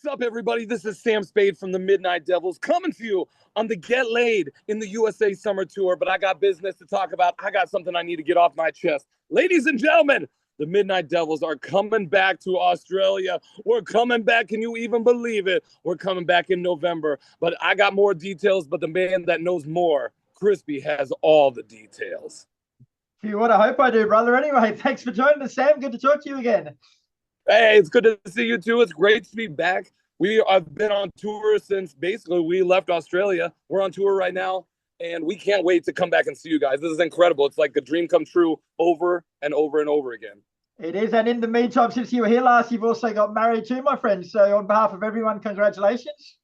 What's up, everybody? This is Sam Spade from the Midnight Devils coming to you on the Get Laid in the USA Summer Tour. But I got business to talk about. I got something I need to get off my chest. Ladies and gentlemen, the Midnight Devils are coming back to Australia. We're coming back. Can you even believe it? We're coming back in November. But I got more details, but the man that knows more, Crispy, has all the details. Gee, what I hope I do, brother. Anyway, thanks for joining us, Sam. Good to talk to you again. Hey, it's good to see you too. It's great to be back. We have been on tour since basically we left Australia. We're on tour right now, and we can't wait to come back and see you guys. This is incredible. It's like a dream come true over and over and over again. It is, and in the meantime, since you were here last, you've also got married too, my friend. So on behalf of everyone, congratulations.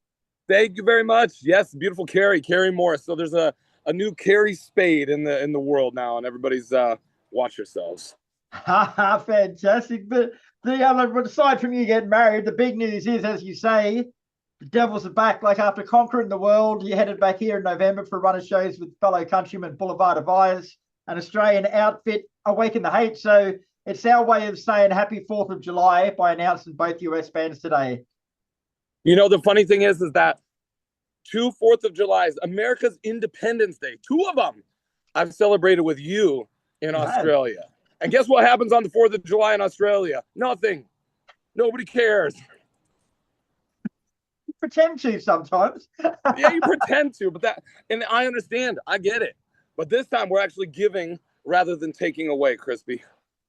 Thank you very much. Yes, beautiful Carrie Morris. So there's a new Carrie Spade in the world now, and everybody's watch yourselves. Fantastic. But aside from you getting married, the big news is, as you say, the Devils are back. Like after conquering the world, you headed back here in November for a run of shows with fellow countrymen Boulevard of Eyes, an Australian outfit, Awaken the Hate. So it's our way of saying happy 4th of July by announcing both US bands today. You know, the funny thing is that 2 4th of Julys, America's Independence Day, 2 of them, I've celebrated with you in Australia. And guess what happens on the 4th of July in Australia? Nothing. Nobody cares. You pretend to sometimes. Yeah, you pretend to, and I understand. I get it. But this time we're actually giving rather than taking away, Crispy.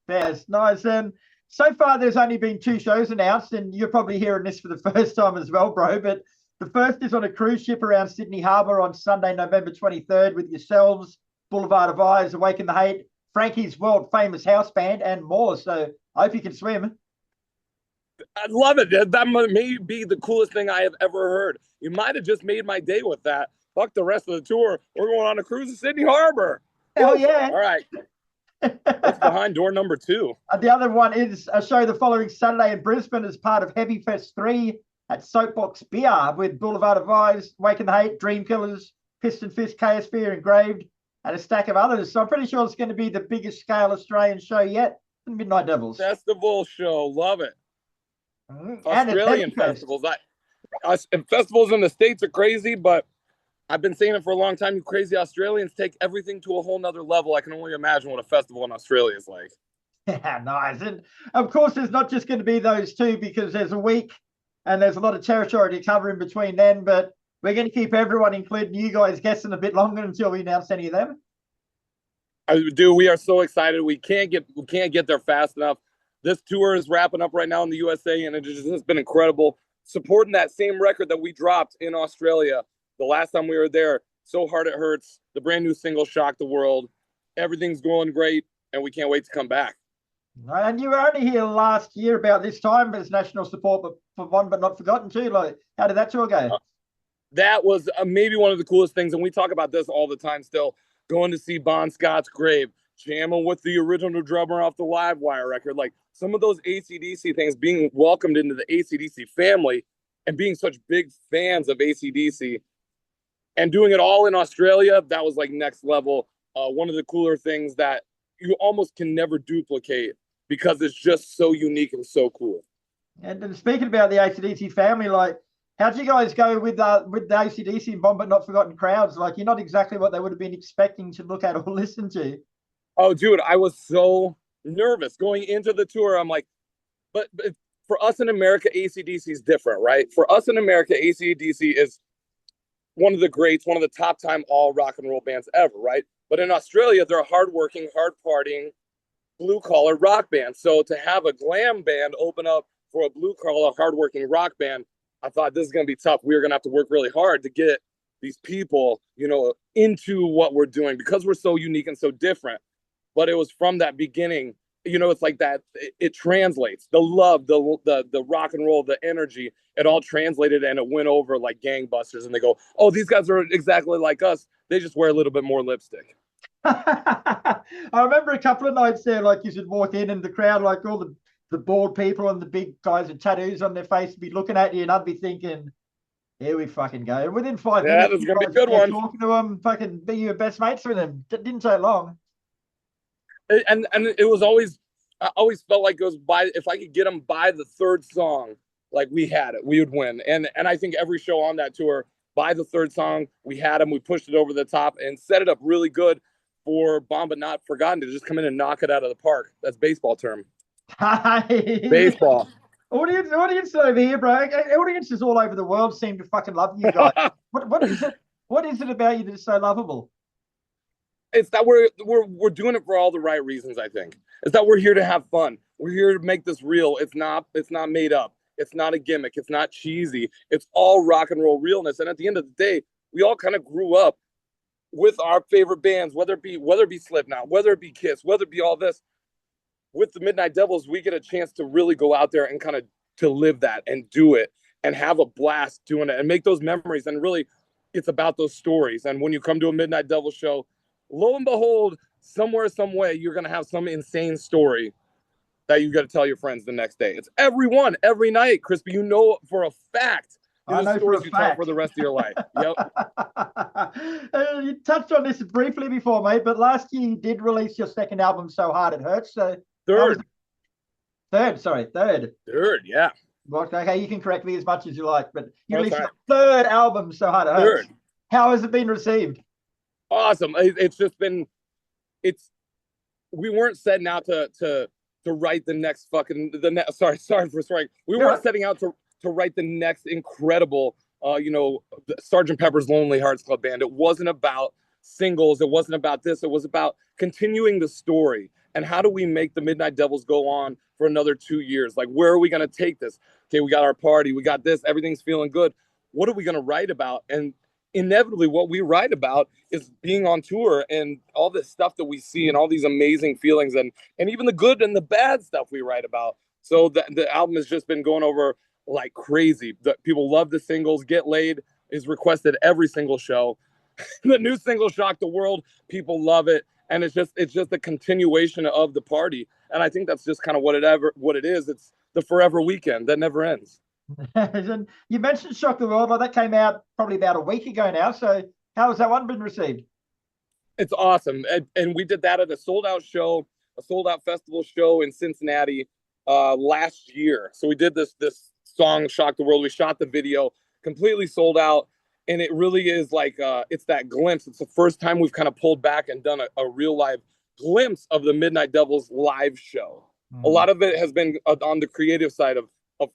Yes, nice. And so far there's only been 2 shows announced, and you're probably hearing this for the first time as well, bro. But the first is on a cruise ship around Sydney Harbour on Sunday, November 23rd with yourselves, Boulevard of Eyes, Awaken the Hate, Frankies' world famous house band, and more. So I hope you can swim. I love it. That may be the coolest thing I have ever heard. You might have just made my day with that. Fuck the rest of the tour. We're going on a cruise to Sydney Harbour. Hell yeah. All right. What's behind door number 2? The other one is a show the following Saturday in Brisbane as part of Heavy Fest 3 at Soapbox Beer with Boulevard of Eyes, Awaken the Hate, Dreamkillers, PistonFist, Kaosphere, Engraved, and a stack of others. So I'm pretty sure it's going to be the biggest scale Australian show yet, the Midnight Devils. Festival show. Love it. And Australian festivals. Festivals in the States are crazy, but I've been saying it for a long time. You crazy Australians take everything to a whole nother level. I can only imagine what a festival in Australia is like. Yeah, nice. And of course, there's not just going to be those 2 because there's a week and there's a lot of territory to cover in between then, but we're going to keep everyone, including you guys, guessing a bit longer until we announce any of them. We are so excited. We can't get there fast enough. This tour is wrapping up right now in the USA, and it just has been incredible. Supporting that same record that we dropped in Australia the last time we were there, So Hard It Hurts, the brand new single shocked the world. Everything's going great, and we can't wait to come back. And you were only here last year about this time as national support for One But Not Forgotten too. Like, how did that tour go? That was maybe one of the coolest things, and we talk about this all the time still, going to see Bon Scott's grave, jamming with the original drummer off the Livewire record. Like, some of those AC/DC things, being welcomed into the AC/DC family and being such big fans of AC/DC and doing it all in Australia, that was like next level. One of the cooler things that you almost can never duplicate because it's just so unique and so cool. And speaking about the AC/DC family, like, how'd you guys go with the AC/DC and One But Not Forgotten crowds? Like, you're not exactly what they would have been expecting to look at or listen to. Oh, dude, I was so nervous going into the tour. I'm like, but for us in America, AC/DC is different, right? For us in America, AC/DC is one of the greats, one of the top time all rock and roll bands ever, right? But in Australia, they're a hardworking, hard partying, blue collar rock band. So to have a glam band open up for a blue collar, hardworking rock band, I thought this is going to be tough. We're going to have to work really hard to get these people, into what we're doing because we're so unique and so different. But it was from that beginning, it's like that. It translates the love, the rock and roll, the energy. It all translated and it went over like gangbusters. And they go, oh, these guys are exactly like us. They just wear a little bit more lipstick. I remember a couple of nights there, like you should walk in and the crowd, like all the bald people and the big guys with tattoos on their face would be looking at you, and I'd be thinking, here we fucking go. And within 5 minutes, that's going to be a good one. Talking to them, fucking be your best mates with them. It didn't take long. And it was always, I always felt like it was if I could get them by the 3rd song, like we had it, we would win. And I think every show on that tour, by the third song, we had them, we pushed it over the top and set it up really good for Bomb But Not Forgotten to just come in and knock it out of the park. That's baseball term. Baseball. Audience over here, bro. Audiences all over the world seem to fucking love you guys. What is it? What is it about you that is so lovable? It's that we're doing it for all the right reasons. I think it's that we're here to have fun. We're here to make this real. It's not made up. It's not a gimmick. It's not cheesy. It's all rock and roll realness. And at the end of the day, we all kind of grew up with our favorite bands, whether it be Slipknot, whether it be Kiss, whether it be all this. With the Midnight Devils, we get a chance to really go out there and kind of to live that and do it and have a blast doing it and make those memories. And really, it's about those stories. And when you come to a Midnight Devils show, lo and behold, somewhere, some way, you're going to have some insane story that you got to tell your friends the next day. It's every night, Crispy. You know for a fact. I know stories for a you fact. tell for the rest of your life. Yep. You touched on this briefly before, mate, but last year you did release your second album, So Hard It Hurts. So Third, yeah. Well, okay, you can correct me as much as you like, but you released your third album, So Hard It Hurts. Third. How has it been received? Awesome. It's just been, we weren't setting out to write the next sorry for swearing. We weren't setting out to write the next incredible, Sgt. Pepper's Lonely Hearts Club Band. It wasn't about singles. It wasn't about this. It was about continuing the story. And how do we make the Midnight Devils go on for another 2 years? Like, where are we going to take this? Okay, we got our party. We got this. Everything's feeling good. What are we going to write about? And inevitably, what we write about is being on tour and all this stuff that we see and all these amazing feelings and even the good and the bad stuff we write about. So the album has just been going over like crazy. People love the singles. Get Laid is requested every single show. The new single shocked the world. People love it. And it's just a continuation of the party. And I think that's just kind of what it is. It's the forever weekend that never ends. And you mentioned Shock the World. Well, that came out probably about a week ago now. So how has that one been received? It's awesome. And we did that at a sold-out show, a sold-out festival show in Cincinnati last year. So we did this song, Shock the World. We shot the video, completely sold out. And it really is like, it's that glimpse. It's the first time we've kind of pulled back and done a real live glimpse of the Midnight Devils live show. A lot of it has been on the creative side of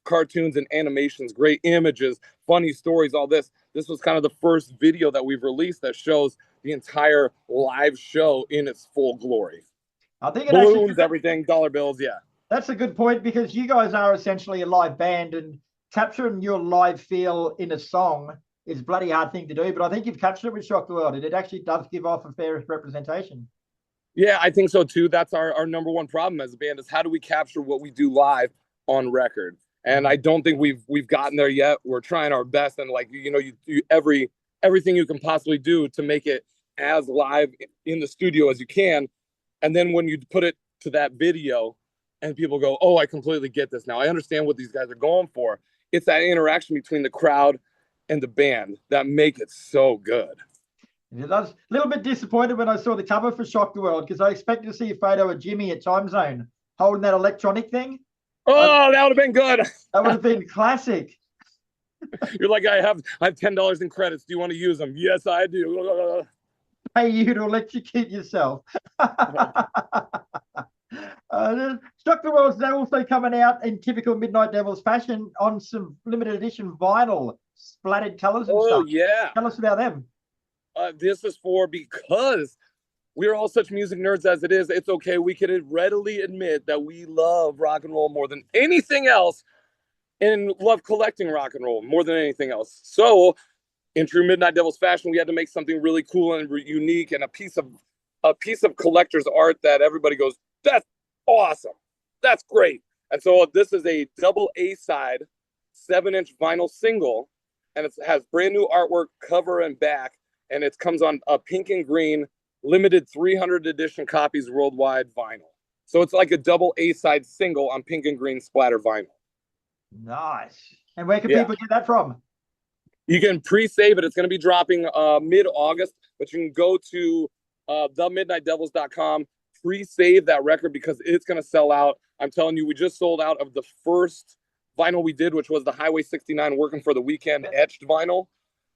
cartoons and animations, great images, funny stories, all this. This was kind of the first video that we've released that shows the entire live show in its full glory. I think it balloons, everything, dollar bills, yeah. That's a good point because you guys are essentially a live band and capturing your live feel in a song is a bloody hard thing to do, but I think you've captured it with Shock the World, and it actually does give off a fair representation. Yeah, I think so too. That's our number one problem as a band is how do we capture what we do live on record? And I don't think we've gotten there yet. We're trying our best, and like you everything you can possibly do to make it as live in the studio as you can. And then when you put it to that video, and people go, "Oh, I completely get this now. I understand what these guys are going for." It's that interaction between the crowd and the band that make it so good. I was a little bit disappointed when I saw the cover for Shock the World because I expected to see a photo of Jimmy at Time Zone holding that electronic thing. Oh, that would have been good. That would have been classic. You're like, I have $10 in credits. Do you want to use them? Yes, I do. Pay you to electrocute yourself. Shock the World's now also coming out in typical Midnight Devils fashion on some limited edition vinyl, splattered colors and stuff. Oh, yeah. Tell us about them. This is because we're all such music nerds as it is. It's okay. We can readily admit that we love rock and roll more than anything else and love collecting rock and roll more than anything else. So in true Midnight Devils fashion, we had to make something really cool and unique and a piece of collector's art that everybody goes, that's awesome. That's great. And so this is a double A-side 7-inch vinyl single, and it has brand new artwork, cover and back, and it comes on a pink and green, limited 300 edition copies worldwide vinyl. So it's like a double A-side single on pink and green splatter vinyl. Nice. And where can people get that from? You can pre-save it. It's going to be dropping mid-August, but you can go to themidnightdevils.com, pre-save that record because it's going to sell out. I'm telling you, we just sold out of the first vinyl we did, which was the Highway 69 Working for the Weekend etched vinyl,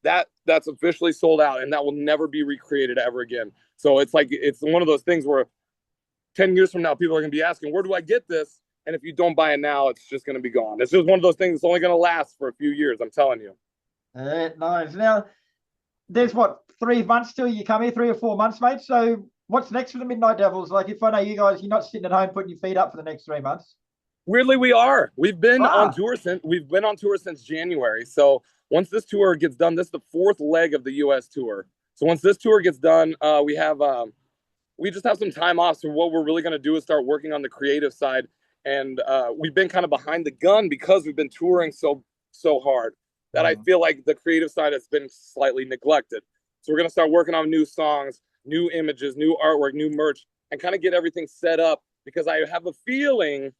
that's officially sold out, and that will never be recreated ever again. So it's like, it's one of those things where 10 years from now, people are going to be asking, where do I get this? And if you don't buy it now, it's just going to be gone. It's just one of those things that's only going to last for a few years, I'm telling you. Nice. Now, there's what, 3 months till you come here, 3 or 4 months, mate. So what's next for the Midnight Devils? Like, if I know you guys, you're not sitting at home putting your feet up for the next 3 months. Weirdly, we are. We've been on tour since January. So once this tour gets done, this is the 4th leg of the U.S. tour. So once this tour gets done, we just have some time off. So what we're really going to do is start working on the creative side. And we've been kind of behind the gun because we've been touring so hard that I feel like the creative side has been slightly neglected. So we're going to start working on new songs, new images, new artwork, new merch, and kind of get everything set up, because I have a feeling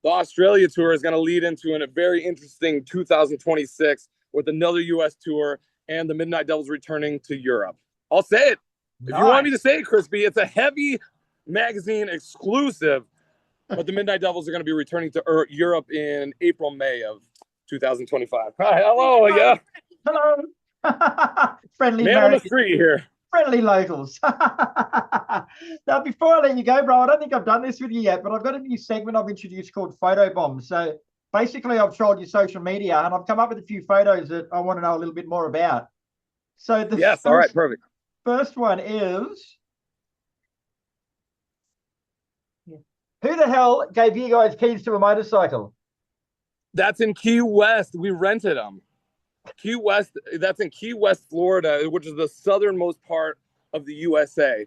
the Australia tour is going to lead into a very interesting 2026 with another U.S. tour and the Midnight Devils returning to Europe. I'll say it. If you want me to say it, Crispy, it's a Heavy magazine exclusive, but the Midnight Devils are going to be returning to Europe in April, May of 2025. Hi, hello, yeah. Hello. Friendly man American. On the street here. Friendly locals. Now, before I let you go, bro, I don't think I've done this with you yet, but I've got a new segment I've introduced called Photo Bombs. So basically, I've trolled your social media, and I've come up with a few photos that I want to know a little bit more about. So all right, perfect. First one is, who the hell gave you guys keys to a motorcycle? That's in Key West. We rented them. Key West, that's in Key West, Florida, which is the southernmost part of the USA.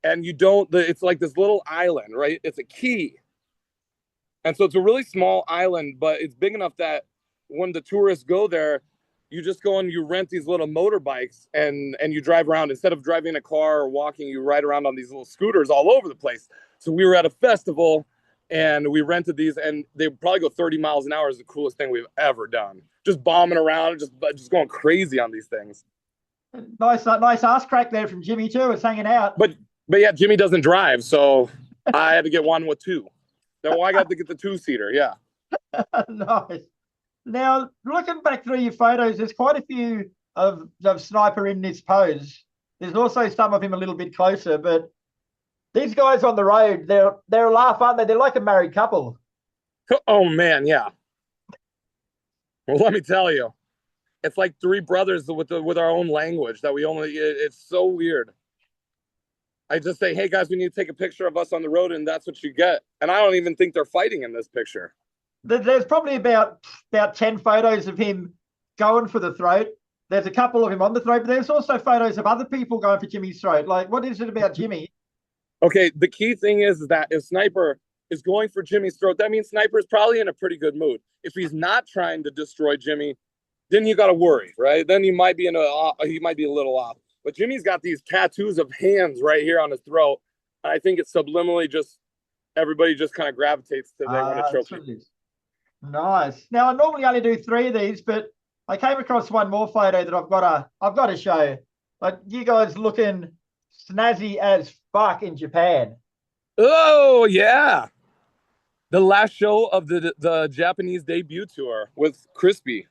And it's like this little island, right? It's a key. And so it's a really small island, but it's big enough that when the tourists go there, you just go and you rent these little motorbikes and you drive around. Instead of driving a car or walking, you ride around on these little scooters all over the place. So we were at a festival and we rented these, and they probably go 30 miles an hour. Is the coolest thing we've ever done. Just bombing around, just going crazy on these things. Nice ass crack there from Jimmy too. It's hanging out. But yeah, Jimmy doesn't drive, so I had to get one with 2. So I got to get the 2-seater. Yeah. Nice. Now, looking back through your photos, there's quite a few of Sniper in this pose. There's also some of him a little bit closer, but these guys on the road, they're a laugh, aren't they? They're like a married couple. Oh man, yeah. Well, let me tell you, it's like 3 brothers with our own language that it's so weird. I just say, hey guys, we need to take a picture of us on the road, and that's what you get. And I don't even think they're fighting in this picture. There's probably about 10 photos of him going for the throat. There's a couple of him on the throat, but there's also photos of other people going for Jimmy's throat. Like, what is it about Jimmy? Okay, the key thing is that if Sniper is going for Jimmy's throat, that means Sniper is probably in a pretty good mood. If he's not trying to destroy Jimmy, then you got to worry, right? Then he might be a little off. But Jimmy's got these tattoos of hands right here on his throat. I think it's subliminally everybody just kind of gravitates to they want to choke him. Nice. Now, I normally only do 3 of these, but I came across one more photo that I've got to show. Like, you guys looking snazzy as fuck in Japan. Oh yeah, the last show of the Japanese debut tour with Crispy.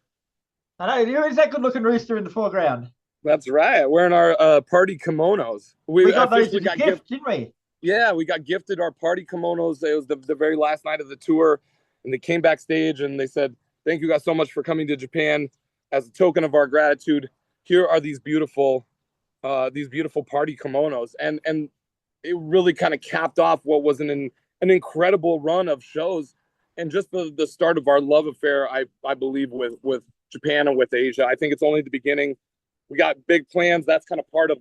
I know. Who's that good-looking rooster in the foreground? That's right. Wearing our party kimonos. We got those as a gift, didn't we? Yeah, we got gifted our party kimonos. It was the very last night of the tour, and they came backstage and they said, "Thank you guys so much for coming to Japan. As a token of our gratitude, here are these beautiful party kimonos." And it really kind of capped off what was an incredible run of shows, and just the start of our love affair, I believe, with Japan and with Asia. I think it's only the beginning. We got big plans. That's kind of part of,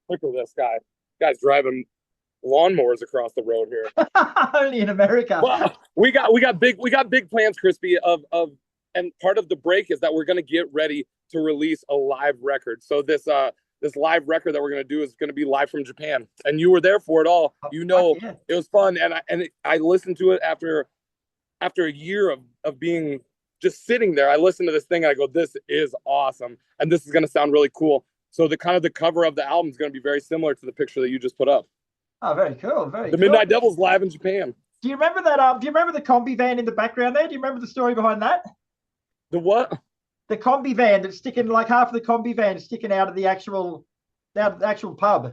look at this guy. Guy's driving lawnmowers across the road here. Only in America. Well, we got big plans, Crispy, and part of the break is that we're going to get ready to release a live record. So this live record that we're going to do is going to be live from Japan, and you were there for it all. You know, yeah. It was fun, and I listened to it after a year of being just sitting there. I listened to this thing and I go, this is awesome, and this is going to sound really cool. So the cover of the album is going to be very similar to the picture that you just put up. Oh, very cool. Very cool. The Midnight Devils live in Japan. Do you remember that? Do you remember the combi van in the background there? Do you remember the story behind that? The what? The combi van that's sticking, like half of the combi van is sticking out of the actual pub.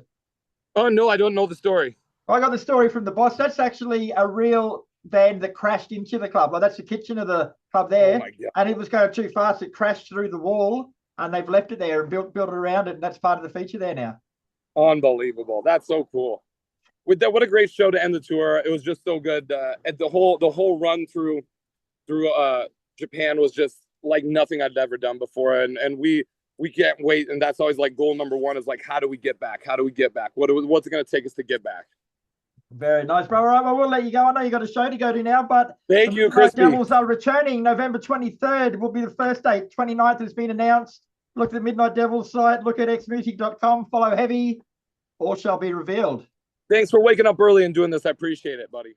Oh no, I don't know the story. I got the story from the boss. That's actually a real van that crashed into the club. Like that's the kitchen of the club there, Oh my God. and it was going too fast. It crashed through the wall, and they've left it there and built it around it, and that's part of the feature there now. Unbelievable. That's so cool. With that, what a great show to end the tour. It was just so good. And the whole run through Japan was just like nothing I'd ever done before. And we can't wait. And that's always like goal number one is like, how do we get back? How do we get back? What's it going to take us to get back? Very nice, bro. All right, well, we'll let you go. I know you got a show to go to now, but thank you, Kris. Devils are returning November 23rd. Will be the first date. 29th has been announced. Look at the Midnight Devils site. Look at xmusic.com. Follow Heavy. All shall be revealed. Thanks for waking up early and doing this. I appreciate it, buddy.